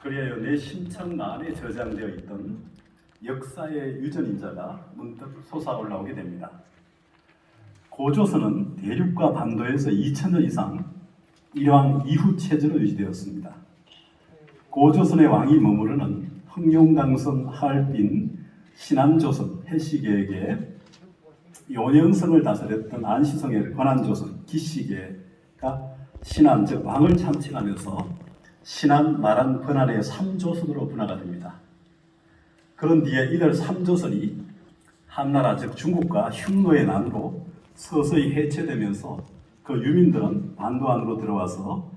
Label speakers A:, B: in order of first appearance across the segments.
A: 그리하여 내 심청 안에 저장되어 있던 역사의 유전인자가 문득 솟아올라오게 됩니다. 고조선은 대륙과 반도에서 2000년 이상 일왕 이후 체제로 유지되었습니다. 고조선의 왕이 머무르는 흑룡강성, 하얼빈, 신안조선, 해시계에게 요녕성을 다스렸던 안시성의 권한조선, 기시계가 신안, 즉 왕을 참칭하면서 신안, 마란, 번안의 3조선으로 분화가 됩니다. 그런 뒤에 이들 3조선이 한나라, 즉 중국과 흉노의 난으로 서서히 해체되면서 그 유민들은 반도 안으로 들어와서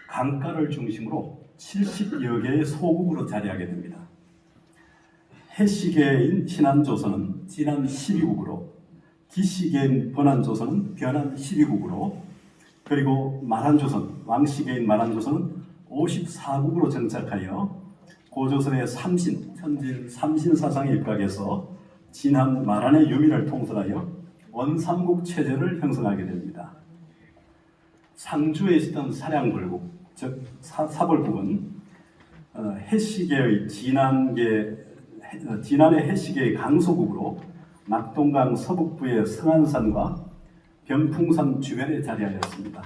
A: 강가를 중심으로 70여 개의 소국으로 자리하게 됩니다. 해시계인 신안조선은 진안 12국으로, 기시계인 번안조선은 변안 12국으로, 그리고 마란조선, 왕시계인 마란조선은 54국으로 정착하여 고조선의 삼신, 현진 삼신사상에 입각해서 진안, 마란의 유민을 통솔하여 원삼국 체제를 형성하게 됩니다. 상주에 있었던 사량불국, 즉 사벌국은 해시계의 진안의 해시계의 강소국으로 낙동강 서북부의 성안산과 병풍산 주변에 자리하였습니다.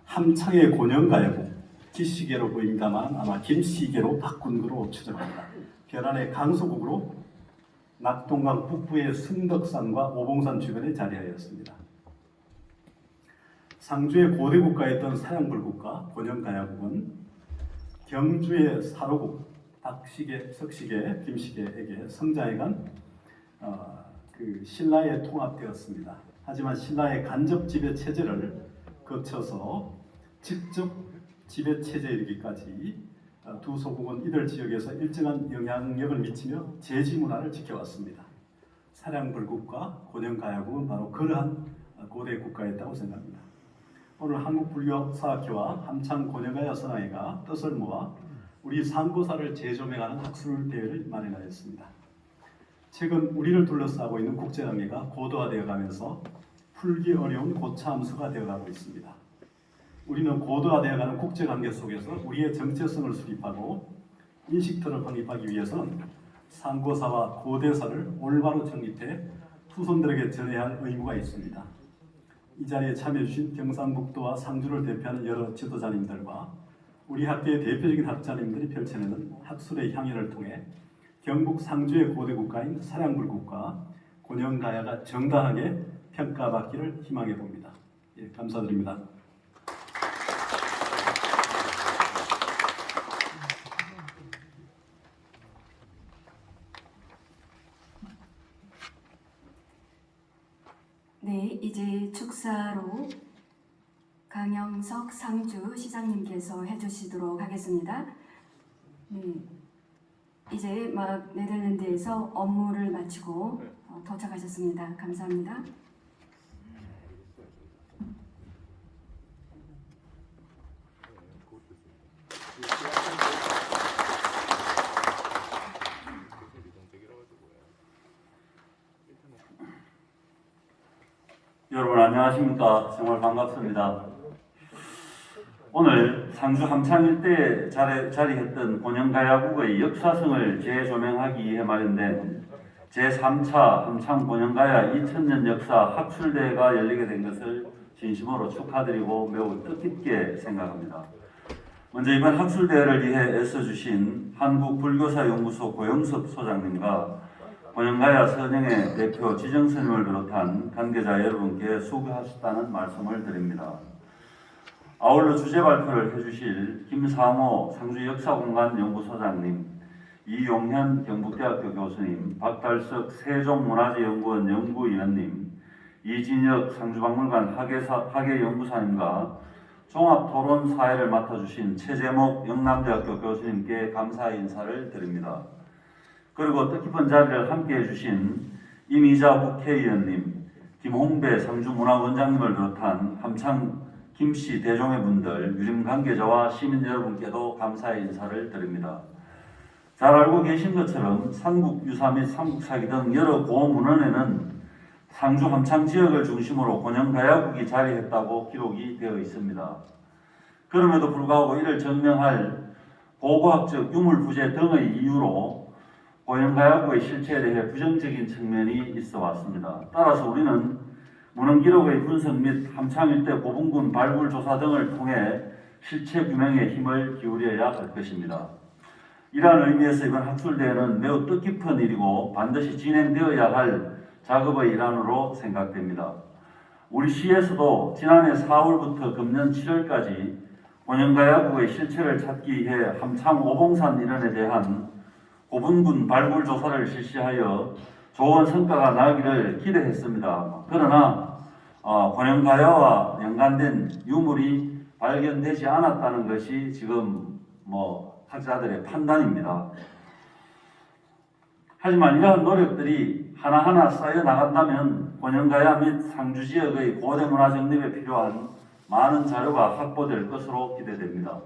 A: 함창의 곤영가야국, 기시계로 보입니다만 아마 김시계로 바꾼 거로 추정합니다. 변안의 강소국으로 낙동강 북부의 승덕산과 오봉산 주변에 자리하였습니다. 상주의 고대 국가였던 사량불국과 곤영가야국은 경주의 사로국, 박시계, 석시계, 김시계에게 성장해간 신라에 통합되었습니다. 하지만 신라의 간접 지배 체제를 거쳐서 직접 지배 체제에 이르기까지 두 소국은 이들 지역에서 일정한 영향력을 미치며 제지 문화를 지켜왔습니다. 사량불국과 곤영가야국은 바로 그러한 고대 국가였다고 생각합니다. 오늘 한국불교사학회와 함창 곤영가야 선화회가 뜻을 모아 우리 상고사를 재조명하는 학술 대회를 마련하였습니다. 최근 우리를 둘러싸고 있는 국제관계가 고도화되어 가면서 풀기 어려운 고차함수가 되어가고 있습니다. 우리는 고도화되어가는 국제관계 속에서 우리의 정체성을 수립하고 인식틀을 확립하기 위해서는 상고사와 고대사를 올바로 정립해 후손들에게 전해야 할 의무가 있습니다. 이 자리에 참여해주신 경상북도와 상주를 대표하는 여러 지도자님들과 우리 학계의 대표적인 학자님들이 펼쳐내는 학술의 향연을 통해 경북 상주의 고대 국가인 사량불국과 곤영가야가 정당하게 평가받기를 희망해 봅니다. 예, 감사드립니다.
B: 네, 이제 축사로 강영석 상주 시장님께서 해주시도록 하겠습니다. 네, 이제 막 네덜란드에서 업무를 마치고 도착하셨습니다. 감사합니다.
C: 여러분 안녕하십니까. 정말 반갑습니다. 오늘 상주 함창 일대에 자리했던 곤영가야국의 역사성을 재조명하기 위해 마련된 제3차 함창 곤영가야 2000년 역사 학술대회가 열리게 된 것을 진심으로 축하드리고 매우 뜻깊게 생각합니다. 먼저 이번 학술대회를 위해 애써주신 한국불교사연구소 고영섭 소장님과 곤영가야 선영의 대표 지정스님을 비롯한 관계자 여러분께 수고하셨다는 말씀을 드립니다. 아울러 주제 발표를 해주실 김상호 상주역사공간연구소장님, 이용현 경북대학교 교수님, 박달석 세종문화재연구원 연구위원님, 이진혁 상주박물관 학예연구사님과 종합토론사회를 맡아주신 최재목 영남대학교 교수님께 감사의 인사를 드립니다. 그리고 뜻깊은 자리를 함께해 주신 이미자 국회의원님, 김홍배 상주문화원장님을 비롯한 함창 김씨 대종회 분들, 유림 관계자와 시민 여러분께도 감사의 인사를 드립니다. 잘 알고 계신 것처럼 삼국유사 및 삼국사기 등 여러 고문헌에는 상주 함창 지역을 중심으로 곤영가야국이 자리했다고 기록이 되어 있습니다. 그럼에도 불구하고 이를 증명할 고고학적 유물 부재 등의 이유로 고연가야국의 실체에 대해 부정적인 측면이 있어 왔습니다. 따라서 우리는 문헌기록의 분석 및 함창 일대 고분군 발굴 조사 등을 통해 실체 규명에 힘을 기울여야 할 것입니다. 이러한 의미에서 이번 학술대회는 매우 뜻깊은 일이고 반드시 진행되어야 할 작업의 일환으로 생각됩니다. 우리 시에서도 지난해 4월부터 금년 7월까지 고연가야국의 실체를 찾기 위해 함창 오봉산 일원에 대한 고분군 발굴 조사를 실시하여 좋은 성과가 나기를 기대했습니다. 그러나 고연가야와 연관된 유물이 발견되지 않았다는 것이 지금 학자들의 판단입니다. 하지만 이러한 노력들이 하나하나 쌓여 나간다면 고연가야 및 상주 지역의 고대 문화 정립에 필요한 많은 자료가 확보될 것으로 기대됩니다.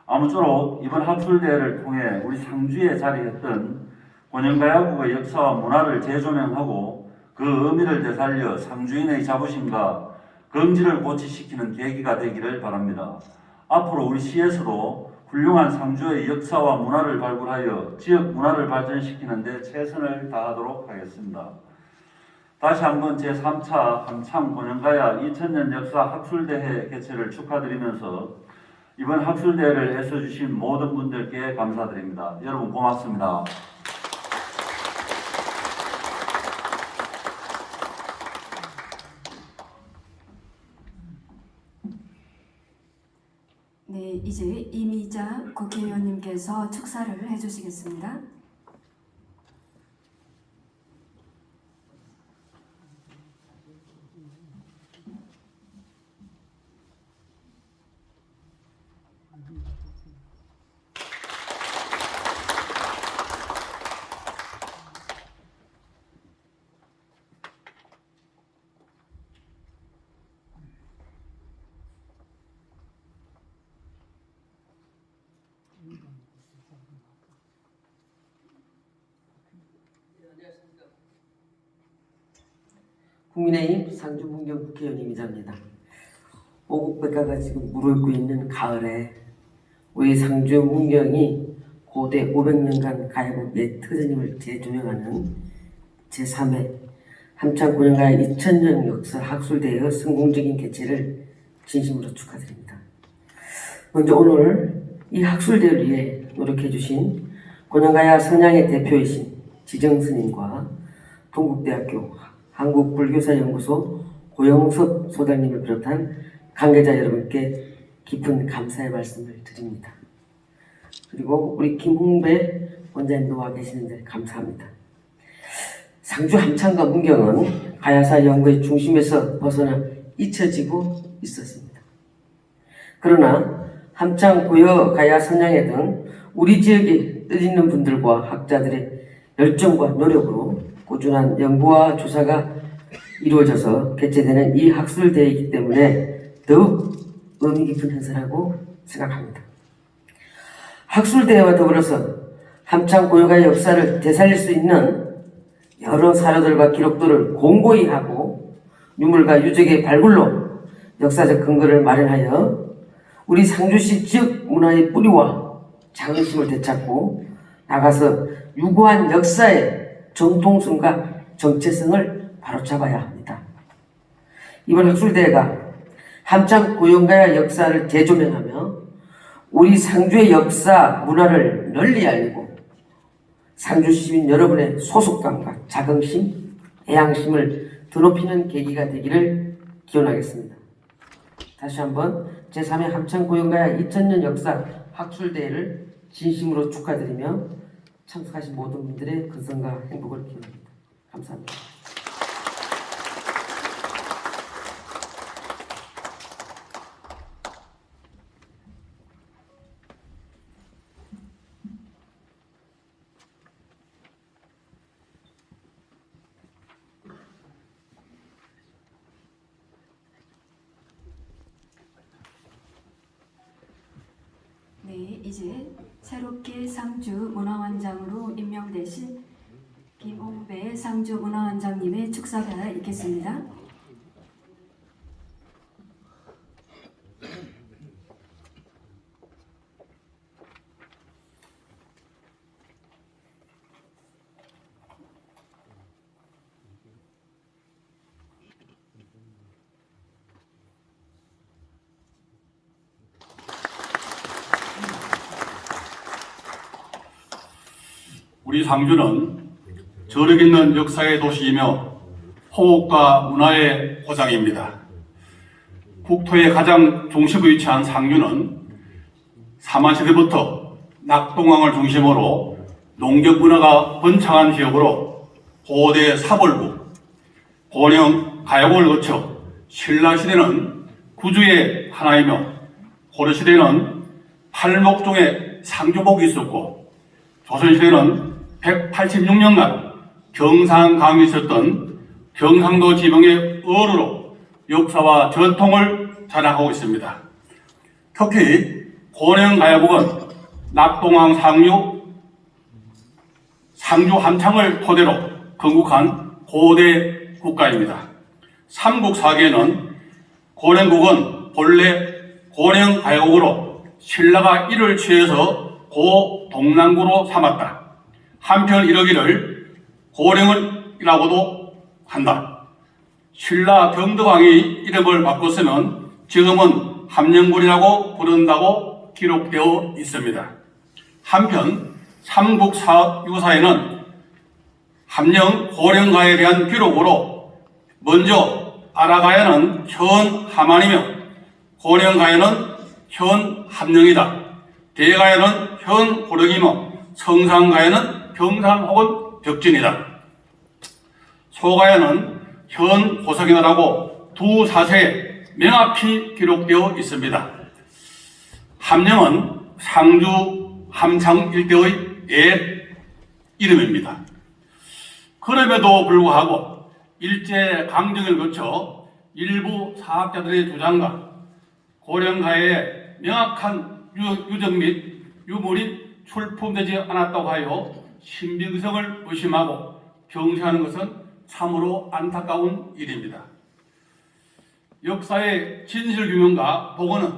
C: 아무쪼록 이번 학술대회를 통해 우리 상주에 자리했던 고연가야국의 역사와 문화를 재조명하고 그 의미를 되살려 상주인의 자부심과 긍지를 고취시키는 계기가 되기를 바랍니다. 앞으로 우리 시에서도 훌륭한 상주의 역사와 문화를 발굴하여 지역 문화를 발전시키는 데 최선을 다하도록 하겠습니다. 다시 한번 제3차 함창 고연가야 2000년 역사 학술대회 개최를 축하드리면서 이번 학술대회를 애써주신 모든 분들께 감사드립니다. 여러분 고맙습니다.
B: 네, 이제 이미자 국회의원님께서 축사를 해주시겠습니다.
D: 국민의힘 상주문경 국회의원 이미자입니다. 오곡백화가 지금 물을 있는 가을에 우리 상주 문경이 고대 500년간 가야국 옛 터전임을 재조명하는 제3회 함창 고연가야 2000년 역사 학술대회의 성공적인 개최를 진심으로 축하드립니다. 먼저 오늘 이 학술대회를 위해 노력해 주신 고연가야 성향의 대표이신 지정스님과 동국대학교 한국불교사연구소 고영섭 소장님을 비롯한 관계자 여러분께 깊은 감사의 말씀을 드립니다. 그리고 우리 김홍배 원장님도 와 계시는데 감사합니다. 상주 함창과 문경은 가야사 연구의 중심에서 벗어나 잊혀지고 있었습니다. 그러나 함창, 고여, 가야, 선양회 등 우리 지역의 뜻있는 분들과 학자들의 열정과 노력으로 꾸준한 연구와 조사가 이루어져서 개최되는 이 학술대회이기 때문에 더욱 의미 깊은 행사라고 생각합니다. 학술대회와 더불어서 함창 고유가의 역사를 되살릴 수 있는 여러 사료들과 기록들을 공고히 하고 유물과 유적의 발굴로 역사적 근거를 마련하여 우리 상주시 지역 문화의 뿌리와 자긍심을 되찾고 나가서 유구한 역사의 정통성과 정체성을 바로잡아야 합니다. 이번 학술대회가 함창 고연가야 역사를 재조명하며 우리 상주의 역사 문화를 널리 알리고 상주 시민 여러분의 소속감과 자긍심, 애향심을 드높이는 계기가 되기를 기원하겠습니다. 다시 한번 제3회 함창 고연가야 2000년 역사 학술대회를 진심으로 축하드리며 참석하신 모든 분들의 건강과 행복을 기원합니다. 감사합니다.
B: 네, 이제 새롭게 상주 문화원장으로 임명되신 김홍배 상주 문화원장님의 축사가 있겠습니다.
E: 우리 상주는 저력 있는 역사의 도시이며 호국과 문화의 고장입니다. 국토의 가장 중심에 위치한 상주는 사만시대부터 낙동강을 중심으로 농경 문화가 번창한 지역으로 고대 사벌국, 고령 가야국을 거쳐 신라시대는 구주의 하나이며 고려시대는 팔목종의 상주복이 있었고 조선시대는 186년간 경상강이 있었던 경상도 지방의 어루로 역사와 전통을 자랑하고 있습니다. 특히 고령가야국은 낙동강 상주 함창을 토대로 건국한 고대 국가입니다. 삼국사기에는 고령국은 본래 고령가야국으로 신라가 이를 취해서 고 동랑구로 삼았다. 한편 이러기를 고령이라고도 한다. 신라 경덕왕이 이름을 바꿨으면 지금은 함령군이라고 부른다고 기록되어 있습니다. 한편 삼국유사에는 함령 고령가에 대한 기록으로 먼저 아라가야는 현 하만이며 고령가야는 현 함령이다. 대가야는 현 고령이며 성상가야는 경상 혹은 벽진이다. 소가야는 현 고석이다라고 두 사세에 명확히 기록되어 있습니다. 함령은 상주 함창 일대의 옛 이름입니다. 그럼에도 불구하고 일제 강점기를 거쳐 일부 사학자들의 주장과 고령가의 명확한 유적 및 유물이 출품되지 않았다고 하여 신빙성을 의심하고 경시하는 것은 참으로 안타까운 일입니다. 역사의 진실규명과 복원은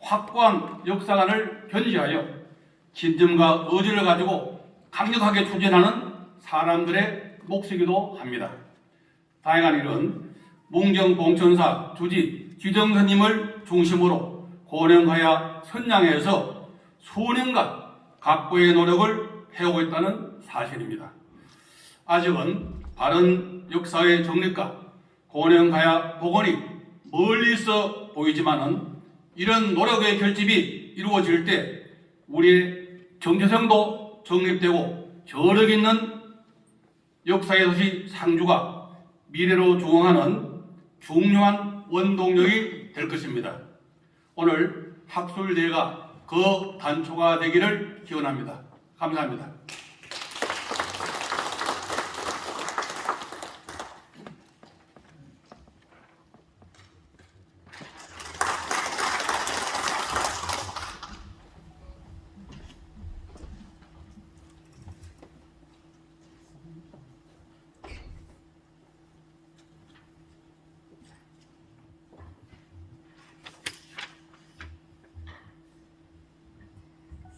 E: 확고한 역사관을 견지하여 진정과 의지를 가지고 강력하게 추진하는 사람들의 몫이기도 합니다. 다양한 일은 문경봉천사 주지 지정선님을 중심으로 고령가야 선양에서 수년간 각고의 노력을 해오고 있다는 사실입니다. 아직은 바른 역사의 정립과 고령가야 복원이 멀리서 보이지만은 이런 노력의 결집이 이루어질 때 우리의 정체성도 정립되고 저력 있는 역사의 도시 상주가 미래로 중흥하는 중요한 원동력이 될 것입니다. 오늘 학술대회가 그 단초가 되기를 기원합니다. 감사합니다.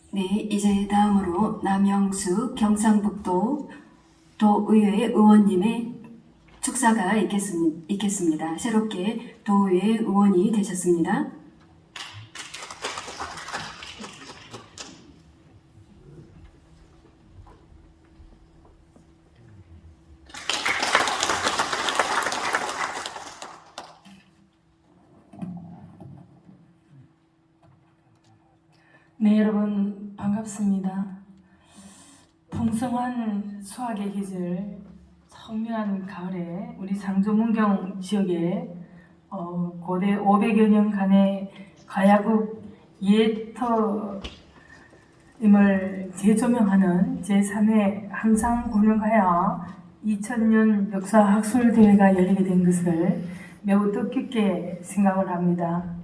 B: 네, 이제 다음으로 남영수 경상북도 도의회 의원님의 축사가 있겠습니다. 새롭게 도의회 의원이 되셨습니다.
F: 네, 여러분 반갑습니다. 풍성한 수확의 계절, 청명한 가을에 우리 상주 문경 지역에 고대 500여 년간의 가야국 옛터임을 재조명하는 제3회 함창고령가야 2000년 역사학술대회가 열리게 된 것을 매우 뜻깊게 생각을 합니다.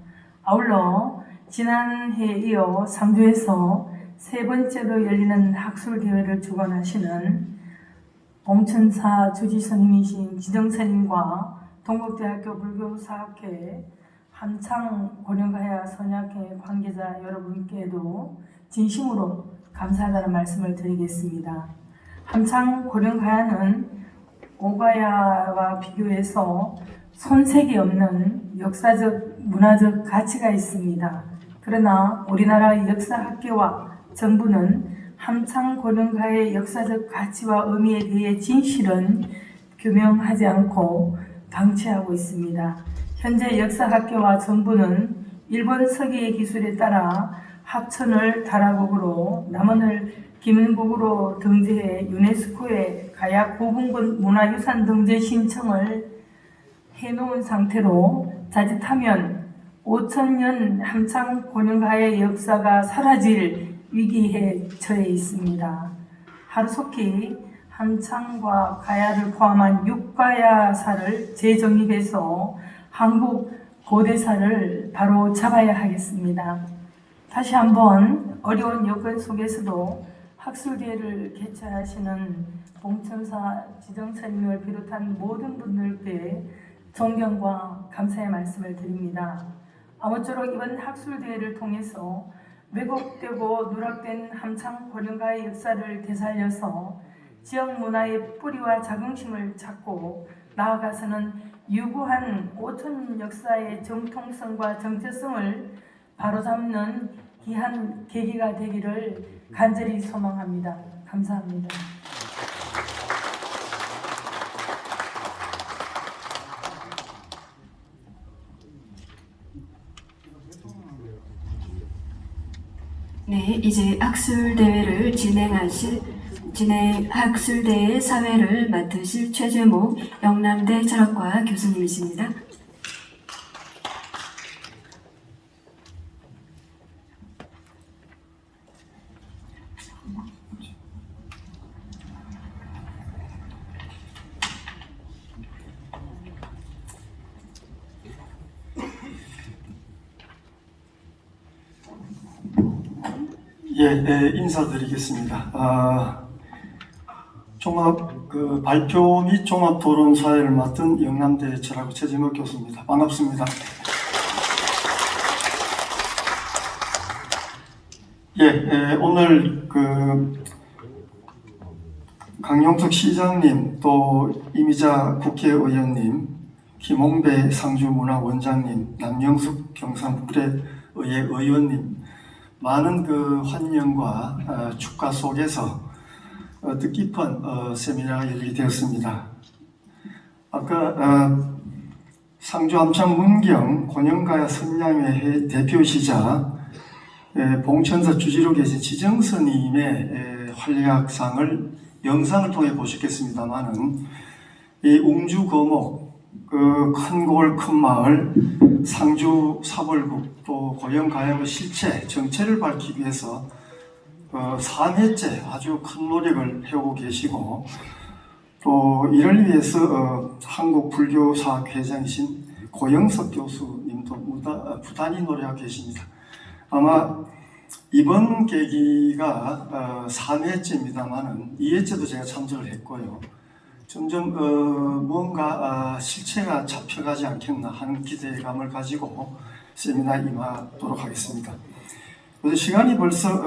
F: 아울러 지난해에 이어 상주에서 세 번째로 열리는 학술대회를 주관하시는 봉천사 주지스님이신 지정스님과 동국대학교 불교사학회 함창고령가야 선약회 관계자 여러분께도 진심으로 감사하다는 말씀을 드리겠습니다. 함창고령가야는 오가야와 비교해서 손색이 없는 역사적, 문화적 가치가 있습니다. 그러나 우리나라의 역사학계와 정부는 함창고령가의 역사적 가치와 의미에 대해 진실은 규명하지 않고 방치하고 있습니다. 현재 역사학교와 정부는 일본 서기의 기술에 따라 합천을 다라국으로 남원을 기문국으로 등재해 유네스코에 가야 고분군 문화유산 등재 신청을 해놓은 상태로 자칫하면 5천년 함창고령가의 역사가 사라질 위기에 처해 있습니다. 하루속히 함창과 가야를 포함한 6가야사를 재정립해서 한국 고대사를 바로 잡아야 하겠습니다. 다시 한번 어려운 여건 속에서도 학술대회를 개최하시는 봉천사 지정선임을 비롯한 모든 분들께 존경과 감사의 말씀을 드립니다. 아무쪼록 이번 학술대회를 통해서 왜곡되고 누락된 함창고령가의 역사를 되살려서 지역 문화의 뿌리와 자긍심을 찾고 나아가서는 유구한 5천 역사의 정통성과 정체성을 바로잡는 귀한 계기가 되기를 간절히 소망합니다. 감사합니다.
B: 네, 이제 학술대회를 학술대회 사회를 맡으실 최재모 영남대 철학과 교수님이십니다.
G: 인사드리겠습니다. 발표 및 종합 토론 사회를 맡은 영남대 철학과 최재모 교수입니다. 반갑습니다. 오늘 강용석 시장님, 또 이미자 국회의원님, 김홍배 상주문화원장님, 남영숙 경상북도의회 의원님, 많은 환영과 축하 속에서 뜻깊은 세미나가 열리게 되었습니다. 아까 상주 함창 문경 곤영가야 선양회 대표시자 봉천사 주지로 계신 지정스님의 활약상을 영상을 통해 보셨겠습니다만은 이 웅주 거목, 큰 골 큰 마을, 상주 사벌국, 또 고영가야의 실체, 정체를 밝히기 위해서 3회째 아주 큰 노력을 해오고 계시고, 또 이를 위해서 한국불교사학회장이신 고영석 교수님도 부단히 노력하고 계십니다. 아마 이번 계기가 3회째입니다만은 2회째도 제가 참석을 했고요. 점점 무언가 실체가 잡혀가지 않겠나 하는 기대감을 가지고 세미나에 임하도록 하겠습니다. 그래서 시간이 벌써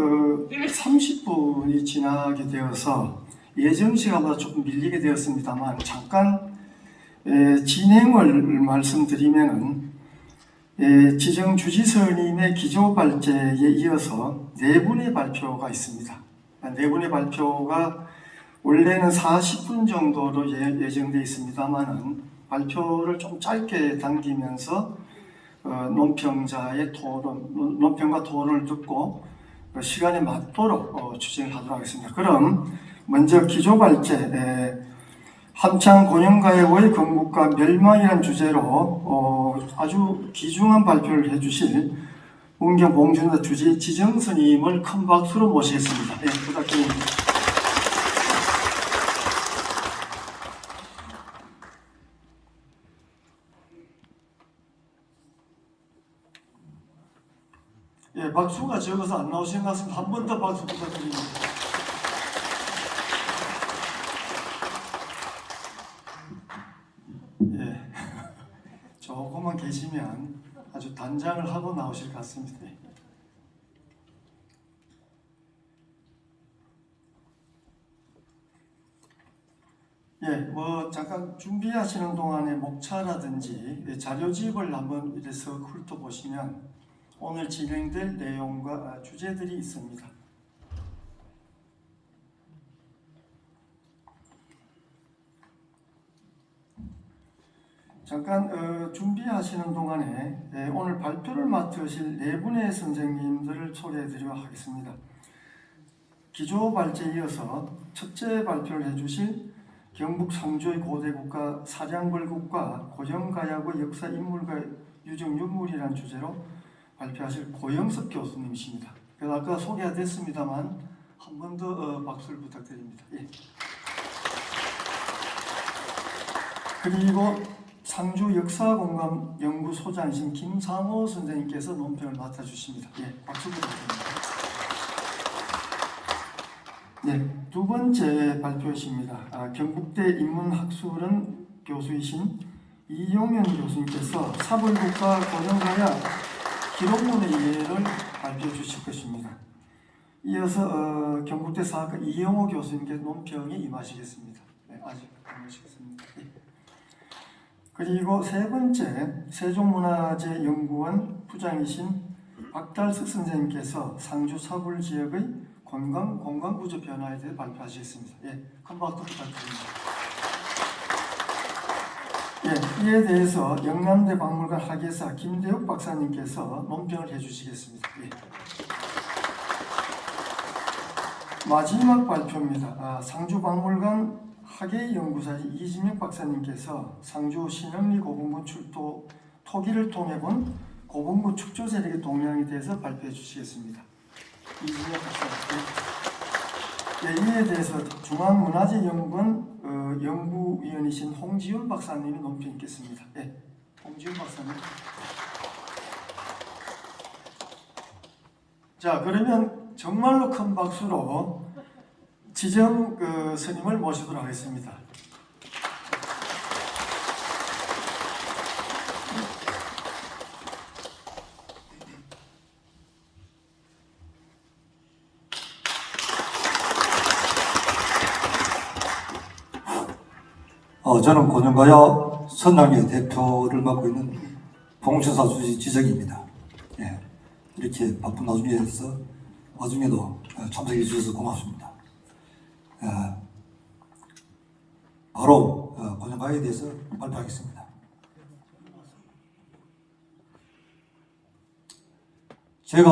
G: 30분이 지나게 되어서 예정 시간보다 조금 밀리게 되었습니다만, 잠깐 진행을 말씀드리면은 지정 주지스님의 기조발제에 이어서 4분의 발표가 있습니다. 4분의 발표가 원래는 40분 정도로 예정되어 있습니다만은 발표를 좀 짧게 당기면서 논평자의 토론, 논평과 토론을 듣고 시간에 맞도록 추진을 하도록 하겠습니다. 그럼 먼저 기조발제, 함창 곤영가야의 건국과 멸망이라는 주제로 아주 귀중한 발표를 해주실 문경 봉준사 주지 지정스님을 큰 박수로 모시겠습니다. 부탁드립니다. 박수가 적어서 안 나오신 것 같습니다. 한 번 더 박수 부탁드립니다. 조금만 계시면 아주 단장을 하고 나오실 것 같습니다. 잠깐 준비하시는 동안에 목차라든지 자료집을 한번 이래서 훑어보시면 오늘 진행될 내용과 주제들이 있습니다. 잠깐 준비하시는 동안에 오늘 발표를 맡으실 네 분의 선생님들을 소개해드리도록 하겠습니다. 기조 발제에 이어서 첫째 발표를 해주실 경북 상주의 고대국가 사량벌국과 고영가야의 역사 인물과 유적 유물이라는 주제로 발표하실 고영섭 교수님이십니다. 아까 소개가 됐습니다만 한 번 더 박수를 부탁드립니다. 예. 그리고 상주 역사공감 연구소장이신 김상호 선생님께서 논평을 맡아주십니다. 예, 박수 부탁드립니다. 네, 두 번째 발표이십니다. 경북대 인문학술원 교수이신 이용현 교수님께서 사벌국가 고영가야 기록문의 예를 발표해 주실 것입니다. 이어서 경북대 사학과 이영호 교수님께 논평에 임하시겠습니다. 네, 아직 안 오시겠습니다. 네. 그리고 세 번째 세종문화재연구원 부장이신 박달석 선생님께서 상주 사불 지역의 관광구조 변화에 대해 발표하시겠습니다. 예, 큰 박수 부탁드립니다. 예, 이에 대해서 영남대 박물관 학예사 김대욱 박사님께서 논평을 해주시겠습니다. 예. 마지막 발표입니다. 상주박물관 학예연구사 이진영 박사님께서 상주 신흥리 고분군 출도 토기를 통해 본 고분군 축조 세력의 동향에 대해서 발표해 주시겠습니다. 이진영 박사님. 네, 이에 대해서 중앙문화재연구원 연구위원이신 홍지윤 박사님이 논평 있겠습니다. 네, 홍지윤 박사님. 자, 그러면 정말로 큰 박수로 지정 스님을 모시도록 하겠습니다.
H: 저는 고영가야 선남의 대표를 맡고 있는 봉천사 주지 지정입니다. 예, 이렇게 바쁜 와중에도 참석해 주셔서 고맙습니다. 바로 고영가야에 대해서 발표하겠습니다. 제가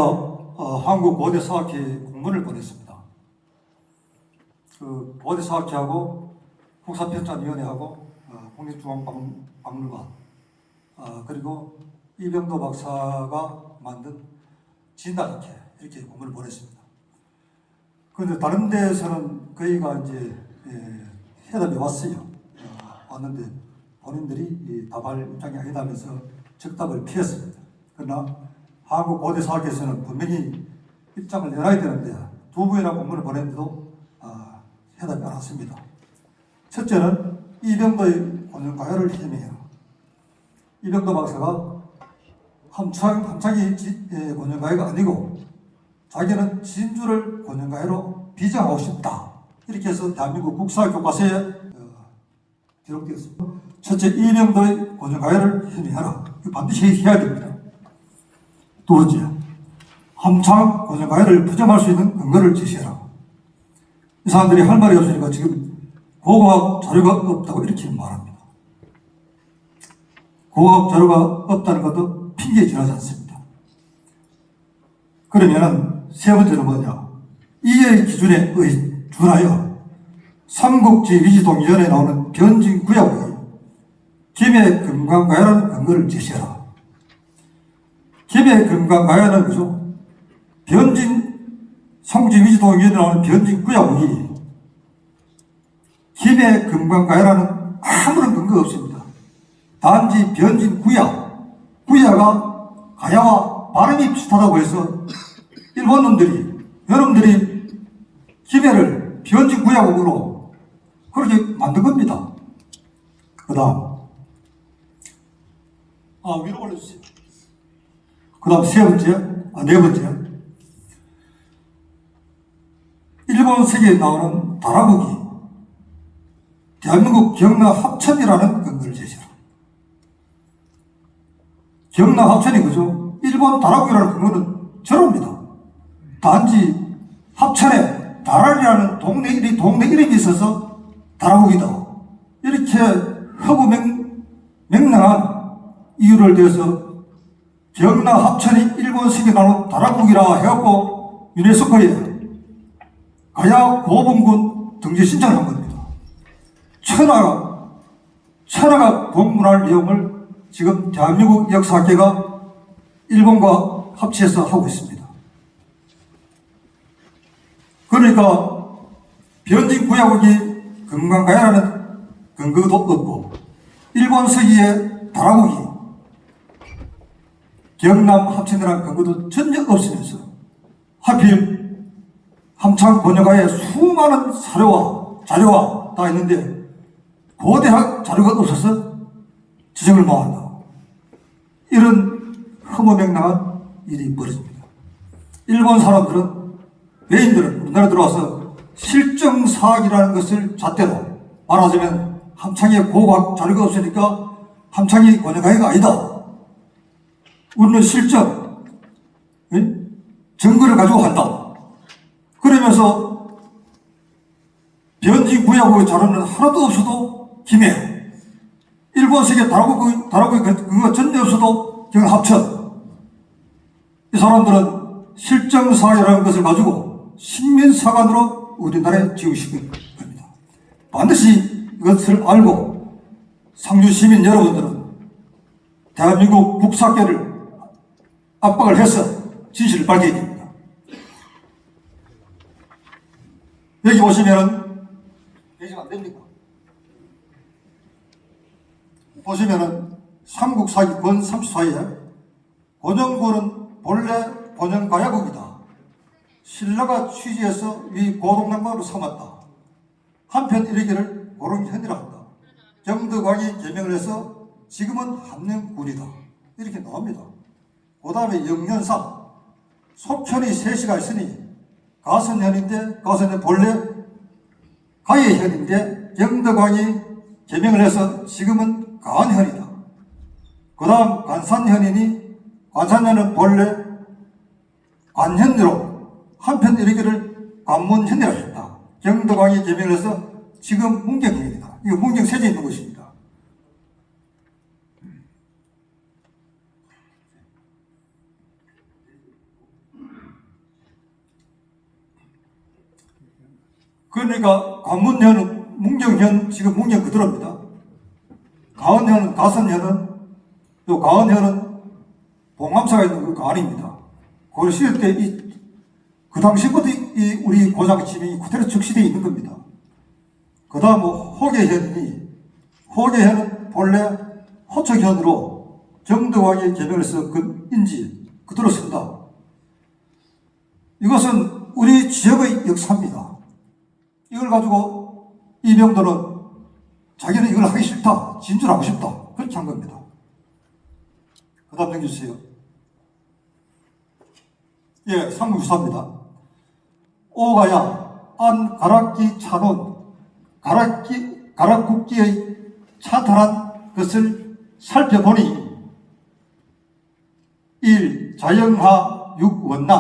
H: 한국 고대사학회 공문을 보냈습니다. 그 고대사학회하고 국사편찬위원회하고 국립중앙박물관 그리고 이병도 박사가 만든 진단학회 이렇게 공문을 보냈습니다. 그런데 다른 데서는 거의가 이제 해답이 왔어요. 왔는데 본인들이 답할 입장이 아니다면서 즉답을 피했습니다. 그러나 한국 고대사학회에서는 분명히 입장을 내놔야 되는데 두 번이나 공문을 보냈는데도 해답이 안 왔습니다. 첫째는 이병도의 고영가야를 해명해라. 이병도 박사가 함창이 고영가야가 아니고 자기는 진주를 고영가야로 비장하고 싶다. 이렇게 해서 대한민국 국사교과서에 기록되었습니다. 첫째, 이병도의 고영가야를 해명하라. 이거 반드시 해야 됩니다. 두 번째, 함창 고영가야를 부정할 수 있는 근거를 제시해라. 이 사람들이 할 말이 없으니까 지금 고고학 자료가 없다고 이렇게 말합니다. 고고학 자료가 없다는 것도 핑계에 지나지 않습니다. 그러면은 세 번째는 뭐냐? 이의 기준에 준하여 삼국지위지동위원회에 나오는 변진구약의 김해금강가야라는 근거를 제시해라. 김해금강가야는 그죠? 삼국지위지동위원회에 나오는 변진구약의 김해금강가야라는 아무런 근거가 없습니다. 단지 구야가 가야와 발음이 비슷하다고 해서 일본 놈들이 여러분들이 김해를 변진구야국으로 그렇게 만든 겁니다. 그 다음 위로 올려주세요. 그 다음 네 번째 일본세계에 나오는 다라국이 대한민국 경락합천이라는 근거를 제시하라. 경락합천이 그죠? 일본 다라국이라는 근거는 저럽니다. 단지 합천에 다랄이라는 동네 이름이 있어서 다라국이다. 이렇게 허구 허무맹랑한 이유를 대해서 경남 합천이 일본 세계 나눔 다락국이라 해갖고 유네스코에 가야 고분군 등재 신청을 한 겁니다. 천하가 공문할 내용을 지금 대한민국 역사학계가 일본과 합치해서 하고 있습니다. 그러니까 변진 구야국이 금강가야라는 근거도 없고 일본 서기의 다라국이 경남 합천이라는 근거도 전혀 없으면서 하필 함창 번역가에 수많은 자료가 다 있는데 고대학 자료가 없어서 지적을 모았다. 이런 허무맹랑한 일이 벌어집니다. 일본 사람들은 외인들은 우리나라에 들어와서 실정사학이라는 것을 잣대로 말하자면 함창의 고고학 자료가 없으니까 함창이 번역가가 아니다. 우리는 실정, 증거를 가지고 한다. 그러면서 변지 구야국의 자료는 하나도 없어도 김해, 일본 세계 다라국의 그거 전혀 없어도 경남 합천. 이 사람들은 실정사학이라는 것을 가지고 식민사관으로 우리나라에 지우시킨 겁니다. 반드시 이것을 알고 상주 시민 여러분들은 대한민국 국사학계를 압박을 해서 진실을 밝혀야 됩니다. 여기 보시면은 되시면 안 됩니까? 보시면은 삼국사기 권 34에 고정군은 본래 고정가야국이다. 신라가 취지해서 위 고동남각으로 삼았다. 한편 이르기를 고릉현이라 한다. 경덕왕이 개명을 해서 지금은 함령군이다. 이렇게 나옵니다. 그 다음에 영년상 속편이 셋이가 있으니 가선현인데 가선현 본래 가예현인데 경덕왕이 개명을 해서 지금은 간현이다. 그 다음 관산현이니 관산현은 본래 관현으로 한편 이르기를 관문현이라 했다. 경덕왕이 개명을 해서 지금 문경현이다. 이거 문경 세제에 있는 것입니다. 그러니까 관문현은 문경현, 지금 문경 그대로입니다. 가은현은, 가선현은, 또 가은현은 봉암사가 있는 그 가은입니다. 그 시대 때 그 당시부터 우리 고장집이 그대로 적시되어 있는 겁니다. 그 다음 호계현이, 호계현은 본래 호척현으로 정덕왕이 개명해서 그 인지 그대로 쓴다. 이것은 우리 지역의 역사입니다. 이걸 가지고 이병도는 자기는 이걸 하기 싫다, 진술하고 싶다, 그렇게 한 겁니다. 그 다음 넘겨주세요. 예, 삼국유사입니다. 오가야 안 가락기 찬원, 가락국기의 찬탈한 것을 살펴보니 1. 자영하 6 원남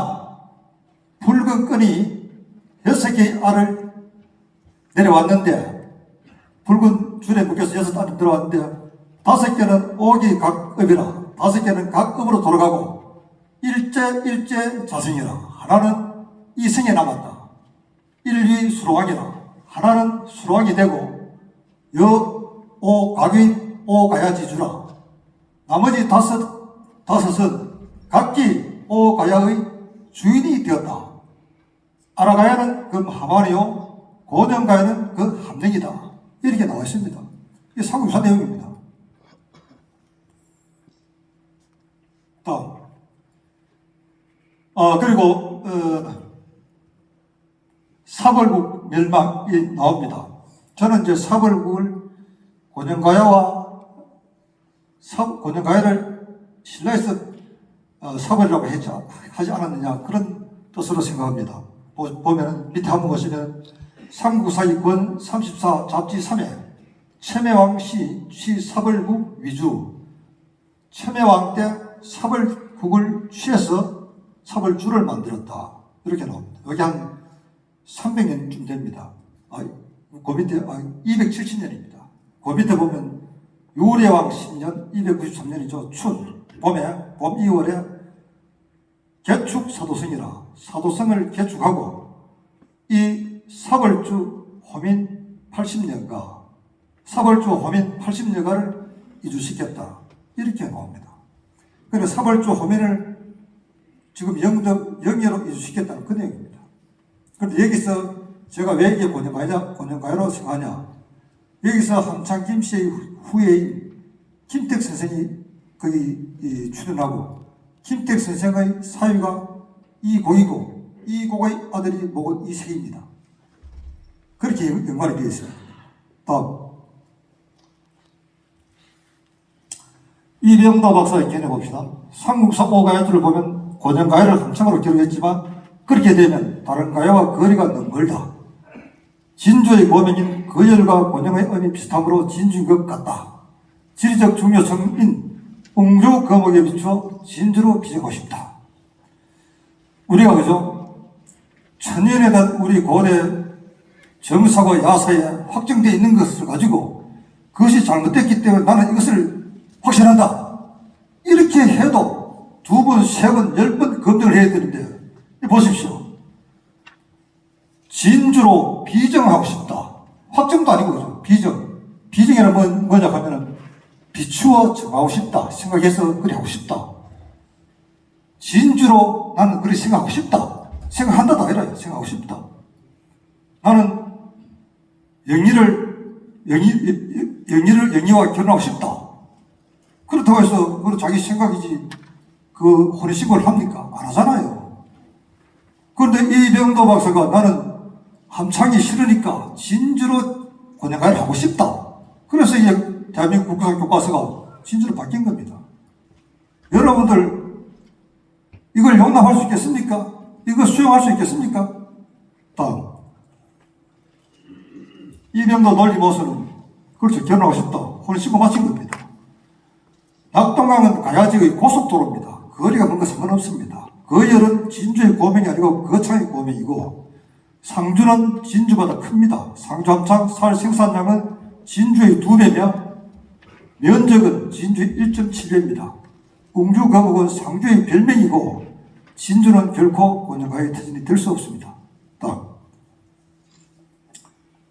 H: 붉은 끈이 6개의 알을 내려왔는데 붉은 줄에 묶여서 6알이 들어왔는데 5개는 옥이 각 업이라 5개는 각 업으로 돌아가고 일제 자승이라 하나는 이승에 남았다. 일위 수로왕이라 하나는 수로왕이 되고 여오각의 오가야지주라 나머지 다섯은 각기 오가야의 주인이 되었다. 아라가야는 그 하만이요 고정가야는 그 함령이다. 이렇게 나와 있습니다. 이게 삼국유사 내용입니다. 다음. 그리고 사벌국 멸망이 나옵니다. 저는 이제 사벌국을 고정가야를 신라에서 사벌이라고 하지 않았느냐 그런 뜻으로 생각합니다. 보면 밑에 한번 보시면 삼국사기권 34 잡지 3회 최매왕 시 사벌국 위주 최매왕 때 사벌국을 취해서 사벌주를 만들었다. 이렇게 나옵니다. 여기 한 300년쯤 됩니다. 그 밑에 270년입니다. 그 밑에 보면 유래왕 10년 293년이죠. 춘 봄에 봄 2월에 개축 사도성이라 사도성을 개축하고 이 사벌주 호민 80년가 사벌주 호민 80년가를 이주시켰다. 이렇게 나옵니다. 그래서 사벌주 호민을 지금 영예로 이주시켰다는 그 내용입니다. 그런데 여기서 제가 왜 이게 고년가야라고 생각하냐. 여기서 함창 김씨의 후예인 김택 선생이 거기 출연하고 김택 선생의 사위가 이고이고 이고의 아들이 목은 이세입니다. 그렇게 연관이 되어 있어요. 다음 이병도 박사의 견해 봅시다. 삼국사 5가야주를 보면 고년가야를 함창으로 기록했지만 그렇게 되면 다른 가야와 거리가 너무 멀다. 진주의 고명인 거열과 고령의 의미 비슷하므로 진주인 것 같다. 지리적 중요성인 웅주 거목에 비추어 진주로 비추고 싶다. 우리가 그죠? 천년에 대한 우리 고대 정사고 야사에 확정되어 있는 것을 가지고 그것이 잘못됐기 때문에 나는 이것을 확신한다. 이렇게 해도 2번, 3번, 10번 검증을 해야 되는데 보십시오. 진주로 비정하고 싶다. 확정도 아니고 그죠? 비정. 비정이란 뭐냐 하면은 비추어 정하고 싶다. 생각해서 그래 하고 싶다. 진주로 나는 그렇게 생각하고 싶다. 생각한다도 아니라 생각하고 싶다. 나는 영희와 결혼하고 싶다. 그렇다고 해서 그건 자기 생각이지 그 혼인신고를 합니까? 안 하잖아요. 그런데 이병도 박사가 나는 함창이 싫으니까 진주로 고년가야를 하고 싶다. 그래서 이 대한민국 국가학 교과서가 진주로 바뀐 겁니다. 여러분들 이걸 용납할 수 있겠습니까? 이거 수용할 수 있겠습니까? 다음 이병도 논리모서는 그렇죠. 결혼하고 싶다. 혼인신고 마친 겁니다. 낙동강은 가야지의 고속도로입니다. 거리가 뭔가 상관없습니다. 거열은 진주의 고명이 아니고 거창의 고명이고 상주는 진주보다 큽니다. 상주 함창 살 생산량은 진주의 2배며 면적은 진주의 1.7배입니다. 웅주 거목은 상주의 별명이고 진주는 결코 고년가야의 태진이 될 수 없습니다. 다음.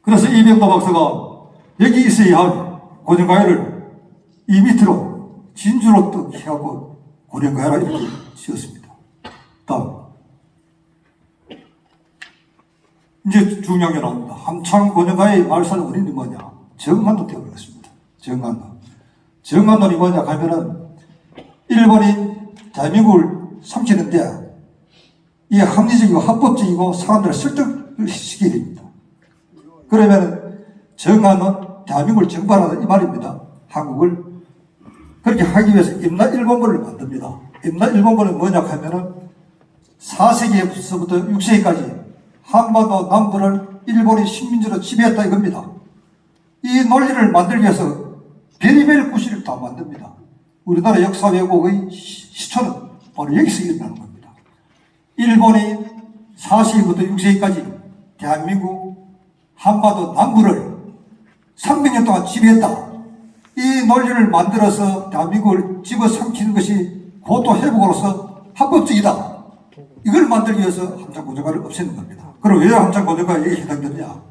H: 그래서 이병도 박사가 여기 있어야 할 고년가야를 이 밑으로 진주로 또 해하고 고년가야라 이렇게 지었습니다. 다음. 이제 중요한 게 나옵니다. 함창 고년가야의 말살의 원인이 뭐냐? 정관도 되어버렸습니다. 정관론이 뭐냐 하면은 일본이 대한민국을 삼키는데 이 합리적이고 합법적이고 사람들을 설득을 시키게 됩니다. 그러면 정관은 대한민국을 정발하는 이 말입니다. 한국을 그렇게 하기 위해서 임나일본군을 만듭니다. 임나일본군은 뭐냐 하면은 4세기부터 6세기까지 한반도 남부를 일본이 식민지로 지배했다 이겁니다. 이 논리를 만들기 위해서 별의별 구실을 다 만듭니다. 우리나라 역사 왜곡의 시초는 바로 여기서 일어나는 겁니다. 일본이 4세기부터 6세기까지 대한민국 한반도 남부를 300년 동안 지배했다. 이 논리를 만들어서 대한민국을 집어삼키는 것이 고도 회복으로서 합법적이다. 이걸 만들기 위해서 함창 고정가를 없애는 겁니다. 그럼 왜 함창 고정가가 여기 해당되냐?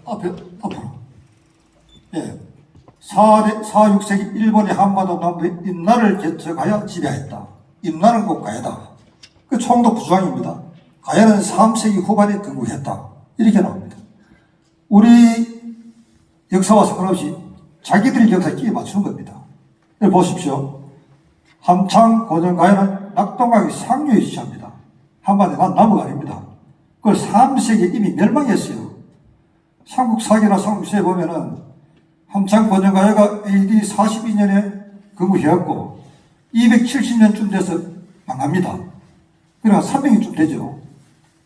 H: 앞으로. 예. 4, 6세기 일본이 한반도 남부에 임나를 개척하여 지배했다. 임나는 꼭 가야다. 그 총독 부주장입니다. 가야는 3세기 후반에 건국했다. 이렇게 나옵니다. 우리 역사와 상관없이 자기들의 역사에 끼워 맞추는 겁니다. 보십시오. 함창 고정가야는 낙동강의 상류에 위치합니다. 한반도에 난 나무가 아닙니다. 그걸 3세기에 이미 멸망했어요. 삼국사기나 삼국시에 보면은 함창 고정가야가 AD 42년에 건국해갖고 270년쯤 돼서 망합니다. 그러니까 300년쯤 되죠.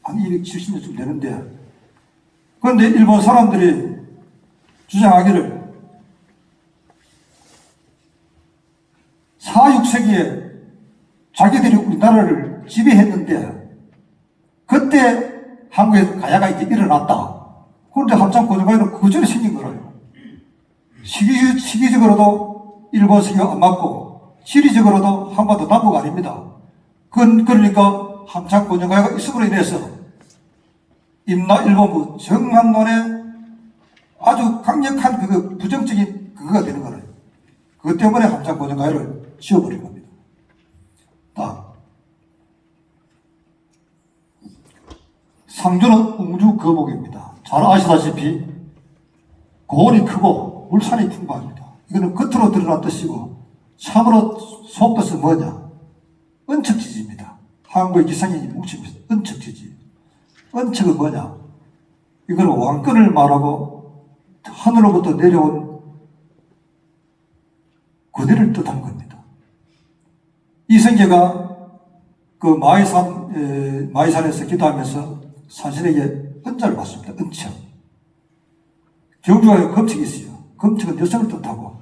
H: 한 270년쯤 되는데 그런데 일본 사람들이 주장하기를 4, 6세기에 자기들이 우리나라를 지배했는데 그때 한국에서 가야가 이제 일어났다. 그런데 함창 고정관리는 그 전에 생긴 거라요. 시기적으로도 일본 세계가 안 맞고 지리적으로도 한반도 남북 아닙니다. 그러니까 함창 고정관리가 있음으로 인해서 임나 일본부 정한론의 아주 강력한 그 부정적인 그거가 되는 거예요. 그것 때문에 함창 고정관리를 지워버린 겁니다. 상주는 웅주 거목입니다. 잘 아시다시피 고원이 크고 물산이 풍부합니다. 이거는 겉으로 드러난 뜻이고 참으로 속뜻은 뭐냐? 은척지지입니다. 한국의 기상이 뭉칩니다. 은척지지. 은척은 뭐냐? 이거는 왕권을 말하고 하늘로부터 내려온 권위를 뜻하는 겁니다. 이성계가 그 마이산에서 기도하면서 산신에게 은자를 받습니다. 은척. 경주에 검척이 있어요. 검척은 여성을 뜻하고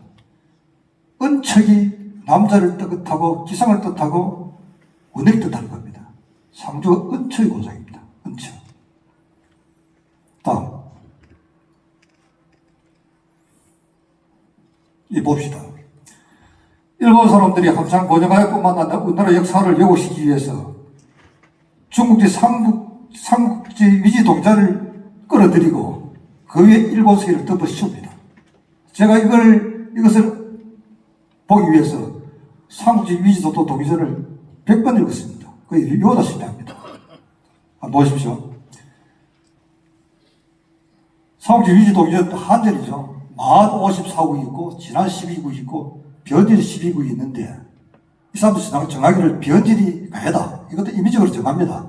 H: 은척이 남자를 뜻하고 기상을 뜻하고 권위를 뜻하는 겁니다. 상주가 은척의 고장입니다. 은척. 다음 이 봅시다. 일본 사람들이 함창 고정하였뿐만 아니라 우리나라 역사를 왜곡시키기 위해서 중국제 삼국지 위지 동자를 끌어들이고 그 위에 일본 세계를 덮어씌웁니다. 제가 이것을 보기 위해서 삼국지 위지 동의전을 100번 읽었습니다. 거의 요다시피 합니다. 한번 보십시오. 삼국지 위지 동의전 한전이죠. 만 54국이 있고 진한 12국이 있고 변질 12국이 있는데 이 사람들 정하기를 변질이 가야다. 이것도 임의적으로 정합니다.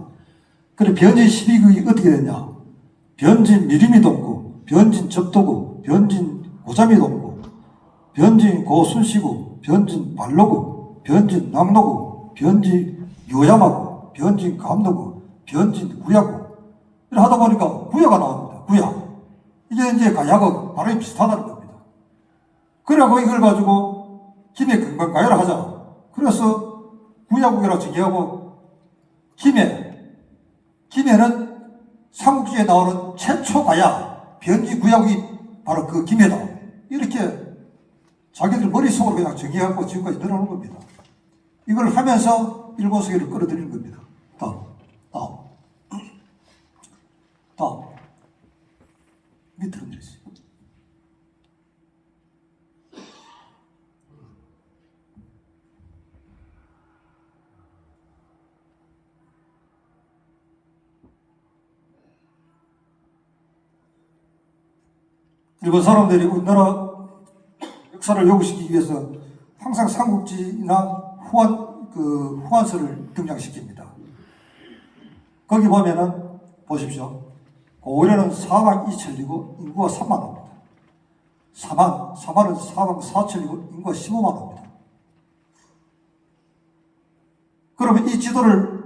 H: 그래 변진 12국이 어떻게 되냐? 변진 미리미 동국, 변진 접도국, 변진 고자미 동국, 변진 고순시국, 변진 발로국, 변진 낙노국, 변진 요야마국, 변진 감노국, 변진 구야국. 이렇게 하다 보니까 구야가 나옵니다. 구야. 이게 이제 가야하고 발음이 비슷하다는 겁니다. 그래고 이걸 가지고 김해 금강가야를 하자. 그래서 구야국이라고 정의하고 김해는 삼국지에 나오는 최초 가야 변지 구야국이 바로 그 김해다. 이렇게 자기들 머릿속으로 그냥 정의하고 지금까지 늘어놓은 겁니다. 이걸 하면서 일본 세계를 끌어들이는 겁니다. 다음. 밑으로 내리세요. 일본 사람들이 우리나라 역사를 요구시키기 위해서 항상 삼국지나 후한서를 등장시킵니다. 거기 보면은 보십시오. 고구려는 사방 2천이고 인구가 3만입니다. 사만은 사방 4천이고 인구가 15만입니다. 그러면 이 지도를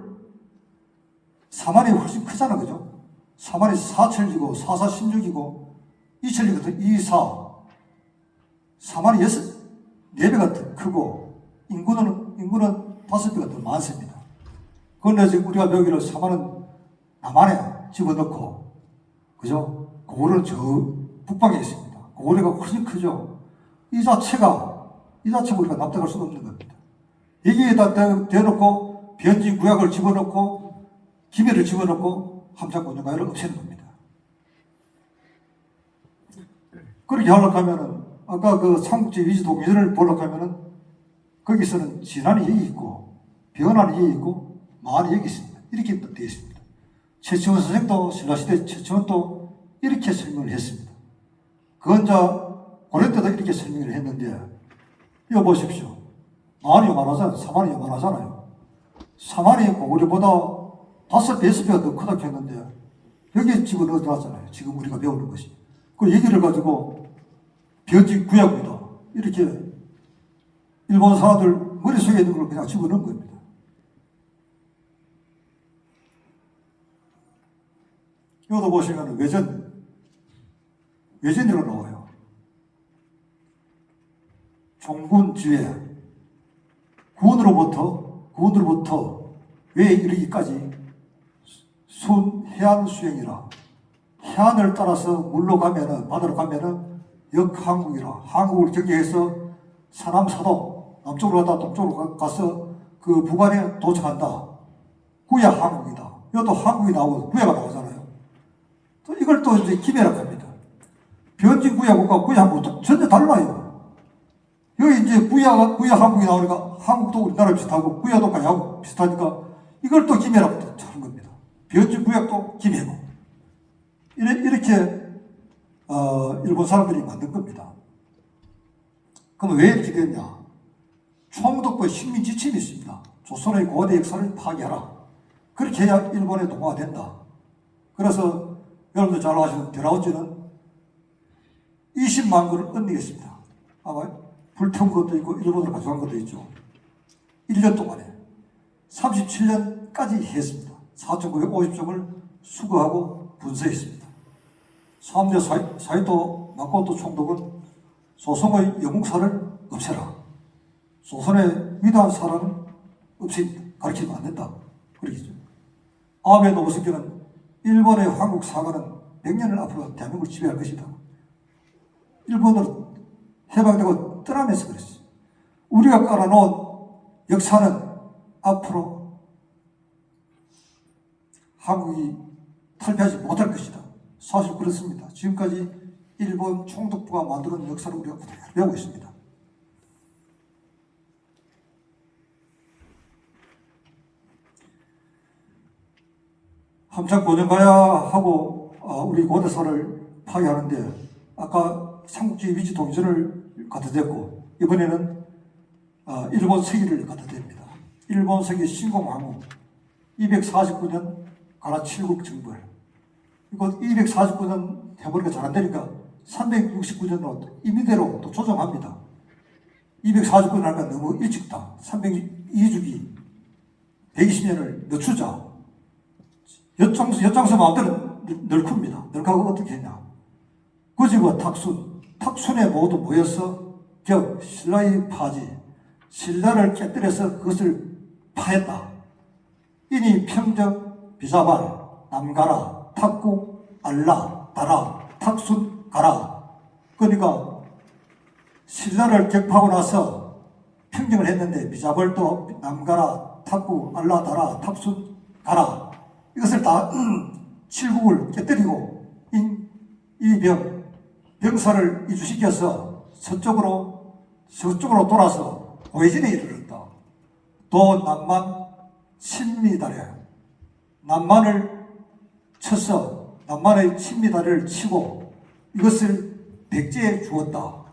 H: 사만이 훨씬 크잖아, 그죠? 사만이 4천이고 4,416이고 2천이거든. 2,4. 사만이 4배가 더 크고 인구는 5배가 더 많습니다. 그런데 지금 우리가 여기를 사만은 남한에 집어넣고 그죠? 고구려는 저 북방에 있습니다. 고구려가 훨씬 크죠? 이 자체가 우리가 납득할 수 없는 겁니다. 여기에다 대놓고 변지 구약을 집어넣고 김해를 집어넣고 함창고정가야를 없애는 겁니다. 그렇게 하려고 하면은 아까 그 삼국지 위지 동의전을 보려고 하면은 거기서는 진안이 여기 있고 변안이 여기 있고 마안이 여기 있습니다. 이렇게 되어 있습니다. 최치원 선생도 신라시대 최치원도 이렇게 설명을 했습니다. 건자 고려 때도 이렇게 설명을 했는데 이거 보십시오. 마안이 요만하잖아요. 사만이 요만하잖아요. 사만이 고구려보다 5배, 6배가 더 크다고 했는데 여기에 집어넣어 놨잖아요. 지금 우리가 배우는 것이. 그 얘기를 가지고 변지 구야국이다. 이렇게 일본 사람들 머릿속에 있는 걸 그냥 집어넣은 겁니다. 이것도 보시면 외전이라고 나와요. 종군지회 구원으로부터 왜 이르기까지 해안 수행이라 해안을 따라서 물로 가면은, 바다로 가면은 역한국이라, 한국을 경계해서 서남 사도, 남쪽으로 가다 동쪽으로 가서 그 북한에 도착한다. 구야 한국이다. 이것도 한국이 나오고 구야가 나오잖아요. 또 이걸 또 이제 김해라고 합니다. 변진 구야국과 구야 한국도 전혀 달라요. 여기 이제 구야 한국이 나오니까 한국도 우리나라 비슷하고 구야도 가야하고 비슷하니까 이걸 또 김해라고 또 하는 겁니다. 변진 구야도 김해고. 이렇게 일본 사람들이 만든 겁니다. 그럼 왜 이렇게 됐냐? 총독부의 식민지침이 있습니다. 조선의 고대 역사를 파괴하라. 그렇게 해야 일본에 동화가 된다. 그래서 여러분들 잘 아시는 데라우즈는 20만 구를 얹겠습니다. 아마 불태운 것도 있고 일본으로 가져간 것도 있죠. 1년 동안에 37년까지 했습니다. 4,950점을 수거하고 분쇄했습니다. 3대 사이토 마코토 총독은 조선의 영웅사를 없애라. 조선의 위대한 사람은 없습니다. 가르치면 안 된다. 그러겠죠. 아베 노부스키는 일본의 한국 사관은 100년을 앞으로 대한민국을 지배할 것이다. 일본으로 해방되고 떠나면서 그랬어요. 우리가 깔아놓은 역사는 앞으로 한국이 탈피하지 못할 것이다. 사실 그렇습니다. 지금까지 일본 총독부가 만드는 역사를 우리가 그대로 배우고 있습니다. 함창 고정가야 하고 우리 고대사를 파괴하는데 아까 삼국지 위치 통일을 갖다 댔고 이번에는 일본 서기를 갖다 댑니다. 일본 서기 신공항우 249년 가라 칠국 정벌. 이거 249년 해보니까 잘 안 되니까 369년으로 임의대로 또 조정합니다. 249년 하니까 너무 일찍다. 302주기 120년을 늦추자. 엿장수 마음대로 널큽니다. 널하고 어떻게 했냐. 구지와 탁순에 모두 모여서 신라의 파지, 신라를 깨뜨려서 그것을 파했다. 이니 평정, 비자발, 남가라, 탁국, 알라, 다라, 탁순, 가라. 그러니까 신라를 격파하고 나서 평정을 했는데 비자벌도 남가라, 탁국, 알라, 다라, 탁순, 가라. 이것을 다 칠국을 깨뜨리고 병사를 이주시켜서 서쪽으로 돌아서 고해진에 이르렀다. 도 남만 신미다래. 남만을 쳐서 남만의 신미다래를 치고 이것을 백제에 주었다.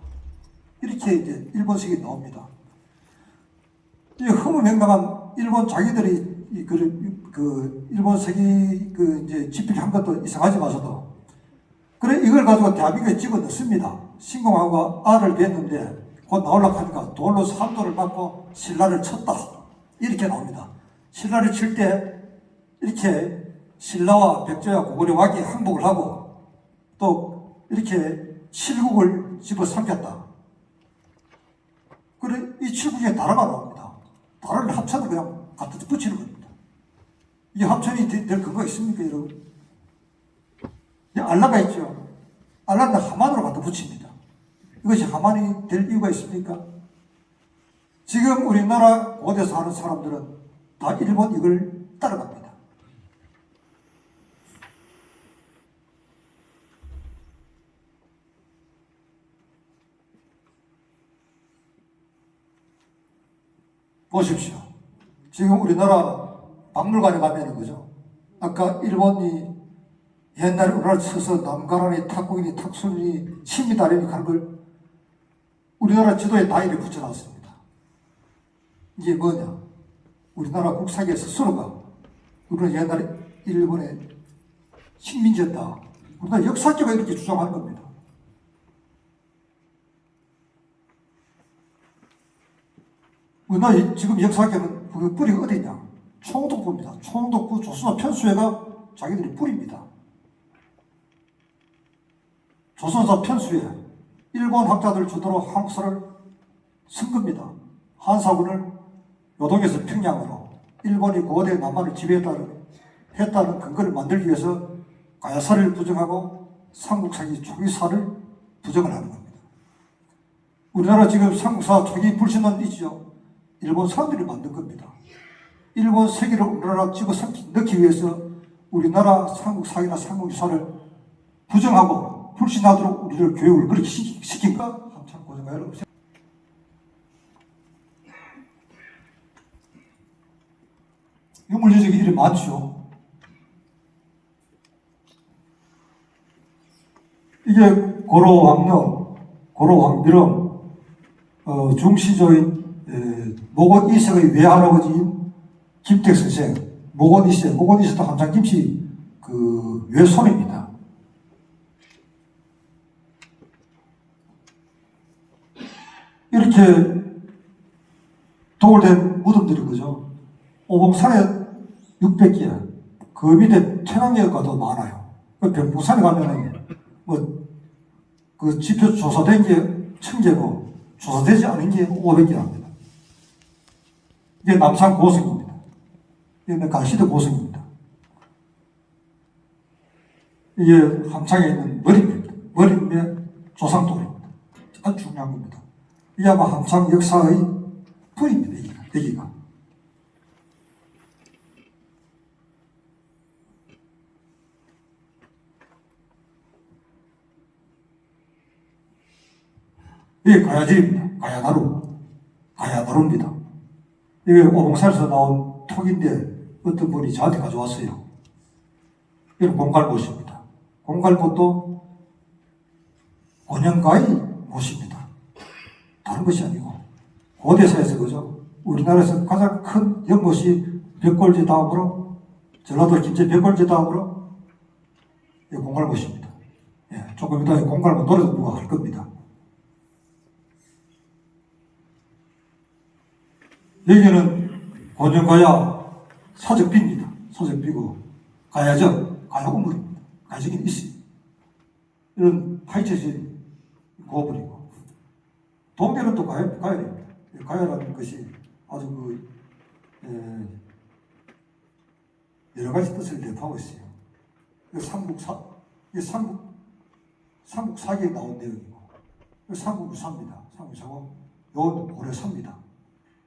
H: 이렇게 이제 일본식이 나옵니다. 이 허무맹랑한 일본 자기들이 일본 색이 이제 집필한 것도 이상하지마서도 그래 이걸 가지고 대한민국에 집어넣습니다. 신공항우가 알을 뵀는데 곧 나오려고 하니까 돌로 3돌을 맞고 신라를 쳤다. 이렇게 나옵니다. 신라를 칠 때 이렇게 신라와 백제와 고구려 왕이 항복을 하고 또 이렇게 칠국을 집어삼켰다. 그래 이 칠국에 다라가 나옵니다. 다라를 합쳐서 그냥 갖다 붙이는 겁니다. 이 합천이 될 근거가 있습니까, 여러분? 알라가 있죠. 알라는 하만으로 갖다 붙입니다. 이것이 하만이 될 이유가 있습니까? 지금 우리나라 고대 사는 사람들은 다 일본 이걸 따라갑니다. 보십시오. 지금 우리나라 박물관에 가면은 그죠? 아까 일본이 옛날에 우리나라 쳐서 남가라니 탁국이니 탁순이니 신미다리니 하는 걸 우리나라 지도에 다 이렇게 붙여놨습니다. 이게 뭐냐? 우리나라 국사계 스스로가 우리는 옛날에 일본의 식민지였다. 우리나라 역사계가 이렇게 주장하는 겁니다. 우리나라 지금 역사계는 그 뿌리가 어디냐? 총독부입니다. 총독부 조선사 편수회가 자기들이 뿌립니다. 조선사 편수회 일본 학자들 주도로 한국사를 쓴 겁니다. 한사군을 요동에서 평양으로 일본이 고대 남한을 지배했다는 근거를 만들기 위해서 가야사를 부정하고 삼국사기 초기사를 부정을 하는 겁니다. 우리나라 지금 삼국사 초기 불신은 있죠. 일본 사람들이 만든 겁니다. 일본 세계를 우리나라 집어삼키 넣기 위해서 우리나라 삼국사기나 삼국유사를 부정하고 불신하도록 우리를 교육을 그렇게 시킨가? 한참 고생가요. 유물유적이 이리 많죠. 이게 고로왕릉, 고로왕비릉, 중시조인 목원 이색의 외할아버지인 김택 선생, 목원 이색도 함창김씨 그 외손입니다. 이렇게 도굴된 무덤들이 그죠. 오봉산에 600개, 그 밑에 태양계가 더 많아요. 그 병풍산에 가면은 그 지표 조사된 게 1000개고 조사되지 않은 게 500개랍니다. 이게 남산 고성입니다. 이게 가시대 고성입니다. 이게 함창에 있는 머리입니다. 머리의 조상돌입니다. 아주 중요한 겁니다. 이게 아마 함창 역사의 뿌리입니다. 여기가. 이게 가야질입니다. 가야나루입니다. 이게 오봉산에서 나온 톡인데 어떤 분이 저한테 가져왔어요. 이건 공갈못입니다. 공갈못도 고년가의 못입니다. 다른 것이 아니고 고대사에서 그죠. 우리나라에서 가장 큰 연못이 벽골제 다음으로 전라도 김제 벽골제 다음으로 공갈못입니다. 예, 조금 이따 공갈못 노래도 누가 할 겁니다. 여기는 고년가야 사적비입니다. 사적비고 가야적, 가야우물입니다. 가야적이 있어요. 이런 파헤쳐진 고분이고 동대는 또 가야 됩니다. 가야라는 것이 아주 여러 가지 뜻을 내포하고 있어요. 삼국사기에 나온 내용이고 삼국유사입니다. 삼국유사고 요건 고려사입니다.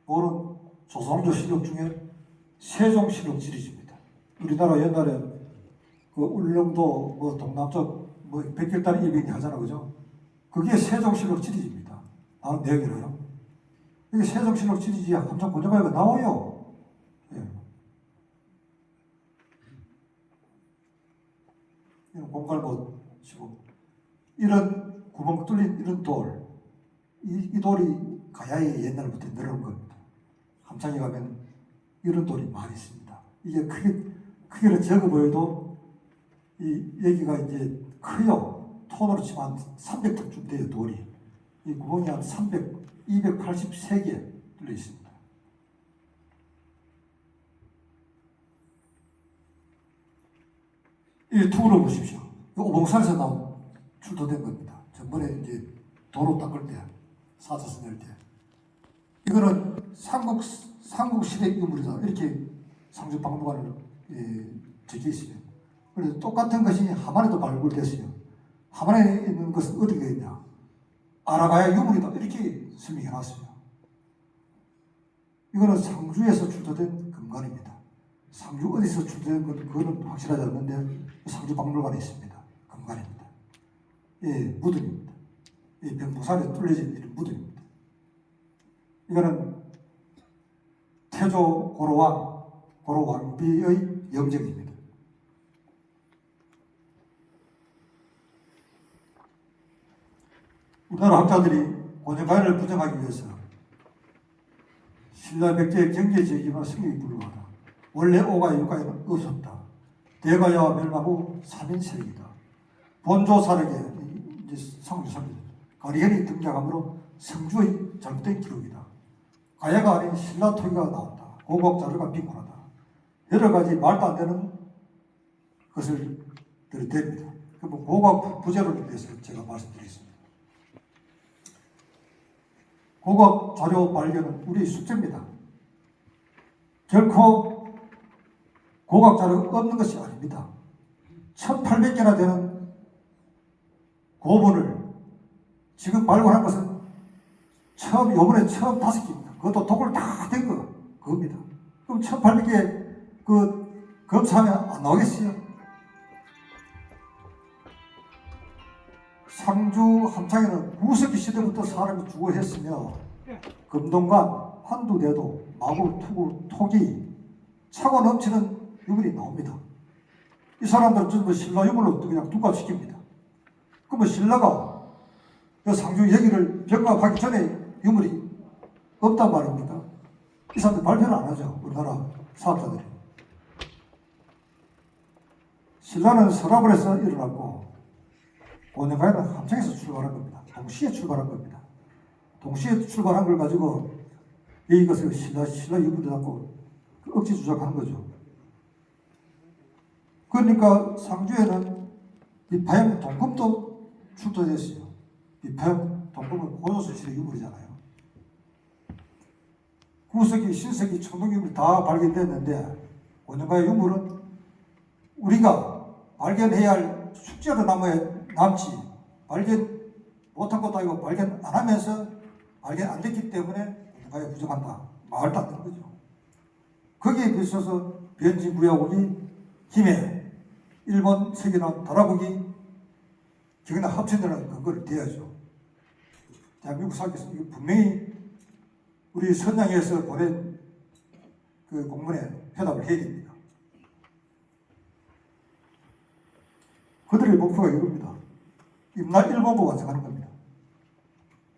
H: 이거는 조선왕조 실록 중에 세종실록 시리즈입니다. 우리나라 옛날에 그 울릉도 동남쪽 백길다리 이병이 하잖아, 그죠? 그게 세종실록 시리즈입니다. 나온 내용이라요. 이게 세종실록 시리즈에 함창 고정가가 나와요. 예. 이런 공갈못이고 이런 구멍 뚫린 이런 돌, 이 돌이 가야에 옛날부터 늘어온 겁니다. 함창에 가면 이런 돌이 많이 있습니다. 이게 크기는 적어 보여도 여기가 이제 커요. 톤으로 치면 300톤쯤 돼요, 돌이. 이 구멍이 한 283개 뚫려 있습니다. 이 투구를 보십시오. 오봉산에서 나온 출토된 겁니다. 전번에 이제 도로 닦을 때, 사자선 열 때. 이거는 삼국시대 유물이다. 이렇게 상주박물관에 적혀 있어요. 그래서 똑같은 것이 함안에도 발굴됐어요. 함안에 있는 것은 어디가 있냐? 아라가야 유물이다. 이렇게 설명해 놨어요. 이거는 상주에서 출토된 금관입니다. 상주 어디서 출토된 건 그거는 확실하지 않는데 상주박물관에 있습니다. 금관입니다. 예, 무덤입니다. 이 병풍산에 뚫려진 이런 무덤입니다. 이거는 태조 고로왕비의 영정입니다. 우리나라 학자들이 고년가야를 부정하기 위해서 신라 백제의 경제제기와 승리에 불과하다. 원래 오가야 육가야는 없었다. 대가야와 멸망 후 3인세력이다. 본조사력에 성주섭니다. 가리현이 등장함으로 성주의 잘못된 기록이다. 가야가 아닌 신라 토기가 나온다. 고고학 자료가 빈곤하다. 여러 가지 말도 안 되는 것을 들이댑니다. 고고학 부재론에 대해서 제가 말씀드리겠습니다. 고고학 자료 발견은 우리의 숙제입니다. 결코 고고학 자료가 없는 것이 아닙니다. 1800개나 되는 고분을 지금 발굴한 것은 요번에 처음 5개입니다. 그것도 독을 다 된 그겁니다. 그럼 1800개 검사하면 안 나오겠어요? 상주 함창에는 구석기 시대부터 사람이 주거했으며 금동관, 한두대도, 마구, 투구, 토기, 차고 넘치는 유물이 나옵니다. 이 사람들은 전부 신라 유물로 그냥 둔갑시킵니다. 그러면 신라가 그 상주 여기를 병합하기 전에 유물이 없단 말입니까? 이 사람들 발표를 안 하죠. 우리나라 사업자들이. 신라는 서라벌에서 일어났고 고년가에는 함창에서 출발한 겁니다. 동시에 출발한 겁니다. 동시에 출발한 걸 가지고 이것을 신라 유물을 갖고 억지 주작하는 거죠. 그러니까 상주에는 비파형 동금도 출토됐어요. 비파형 동금은 고조선실의 유물이잖아요. 9세기, 신세기 청동 유물이 다 발견됐는데 고년가의 유물은 우리가 발견해야 할 숙제로 남지 발견 못한 것도 아니고 발견 안 하면서 발견 안 됐기 때문에 고년가에 부족한다. 말도 안 되는 거죠. 거기에 비춰서 변진구야국이 힘에 일본 세계나 다라국이 기계나 합쳐되는 근거를 대야죠. 대한민국 사회에서 이거 분명히 우리 선양에서 보낸 그 공문에 회답을 해야 됩니다. 그들의 목표가 이겁니다. 임나 일본부 완성하는 겁니다.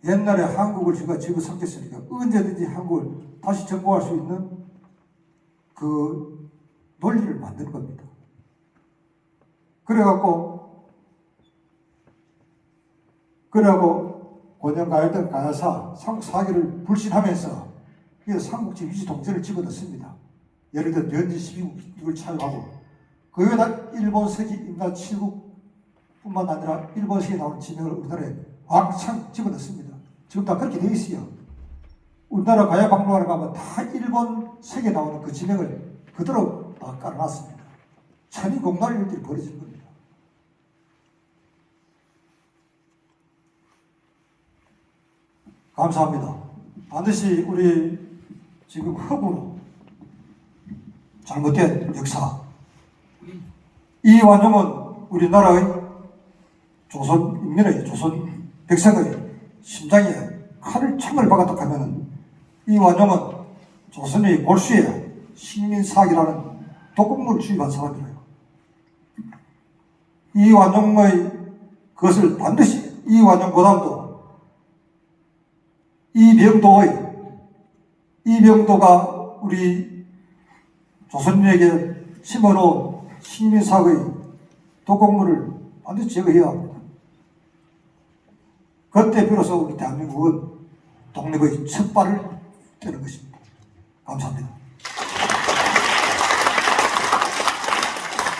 H: 옛날에 한국을 제가 지금 삼켰으니까 언제든지 한국을 다시 정복할 수 있는 그 논리를 만드는 겁니다. 그래갖고 고년가였던 가야사 삼국 사기를 불신하면서 삼국지 위치 동전을 집어넣습니다. 예를 들어 변진 12국을 차용하고 그 외에다 일본 세기 임나 7국뿐만 아니라 일본 세기에 나오는 지명을 우리나라에 왕창 집어넣습니다. 지금 다 그렇게 되어 있어요. 우리나라 가야 박물관에 가면 다 일본 세계에 나오는 그 지명을 그대로 다 깔아놨습니다. 천인공날 일들이 벌어지는 겁니다. 감사합니다. 반드시 우리 지금 허구로 잘못된 역사, 이완용은 우리나라의 조선 인민의 조선 백성의 심장에 칼을 총을 박았다 하면은 이완용은 조선의 골수에 식민사기라는 독극물을 주입한 사람이에요. 이완용의 그것을 반드시 이완용보다도 이병도가 우리 조선인에게 심어놓은 식민사의 독극물을 반드시 제거해야 합니다. 그때 비로소 우리 대한민국은 독립의 첫 발을 떼는 것입니다. 감사합니다.